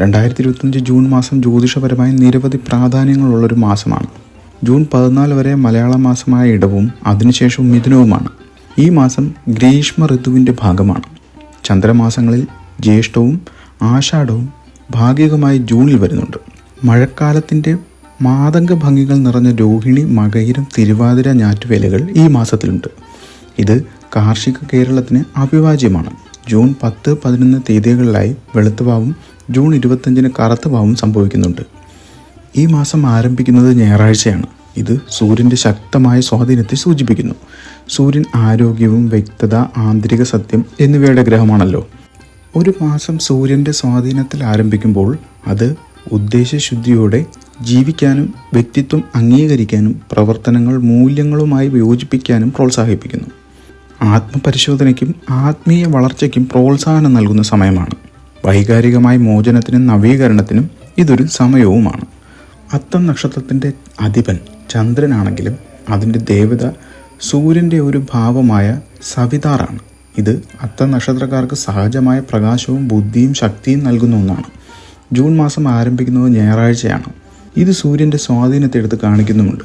2025 June മാസം ജ്യോതിഷപരമായി നിരവധി പ്രാധാന്യങ്ങളുള്ളൊരു മാസമാണ്. ജൂൺ 14 വരെ മലയാള മാസമായ ഇടവും അതിനുശേഷം മിഥുനവുമാണ്. ഈ മാസം ഗ്രീഷ്മ ഋതുവിൻ്റെ ഭാഗമാണ്. ചന്ദ്രമാസങ്ങളിൽ ജ്യേഷ്ഠവും ആഷാഢവും ഭാഗികമായി ജൂണിൽ വരുന്നുണ്ട്. മഴക്കാലത്തിൻ്റെ മാതംഗ ഭംഗികൾ നിറഞ്ഞ രോഹിണി, മകയിരം, തിരുവാതിര, ഞാറ്റുവേലകൾ ഈ മാസത്തിലുണ്ട്. ഇത് കാർഷിക കേരളത്തിന് അവിഭാജ്യമാണ്. ജൂൺ 10, 11 തീയതികളിലായി വെളുത്തവാവും ജൂൺ 25 കറുത്തവാവും സംഭവിക്കുന്നുണ്ട്. ഈ മാസം ആരംഭിക്കുന്നത് ഞായറാഴ്ചയാണ്. ഇത് സൂര്യൻ്റെ ശക്തമായ സ്വാധീനത്തെ സൂചിപ്പിക്കുന്നു. സൂര്യൻ ആരോഗ്യവും വ്യക്തത, ആന്തരിക സത്യം എന്നിവയുടെ ഗ്രഹമാണല്ലോ. ഒരു മാസം സൂര്യൻ്റെ സ്വാധീനത്തിൽ ആരംഭിക്കുമ്പോൾ അത് ഉദ്ദേശശുദ്ധിയോടെ ജീവിക്കാനും വ്യക്തിത്വം അംഗീകരിക്കാനും പ്രവർത്തനങ്ങൾ മൂല്യങ്ങളുമായി യോജിപ്പിക്കാനും പ്രോത്സാഹിപ്പിക്കുന്നു. ആത്മപരിശോധനയ്ക്കും ആത്മീയ വളർച്ചയ്ക്കും പ്രോത്സാഹനം നൽകുന്ന സമയമാണ്. വൈകാരികമായ മോചനത്തിനും നവീകരണത്തിനും ഇതൊരു സമയവുമാണ്. അത്തം നക്ഷത്രത്തിൻ്റെ അധിപൻ ചന്ദ്രനാണെങ്കിലും അതിൻ്റെ ദേവത സൂര്യൻ്റെ ഒരു ഭാവമായ സവിതാറാണ്. ഇത് അത്തം നക്ഷത്രക്കാർക്ക് സഹജമായ പ്രകാശവും ബുദ്ധിയും ശക്തിയും നൽകുന്ന ഒന്നാണ്. ജൂൺ മാസം ആരംഭിക്കുന്നത് ഞായറാഴ്ചയാണ്. ഇത് സൂര്യൻ്റെ സ്വാധീനത്തെ എടുത്ത് കാണിക്കുന്നുമുണ്ട്.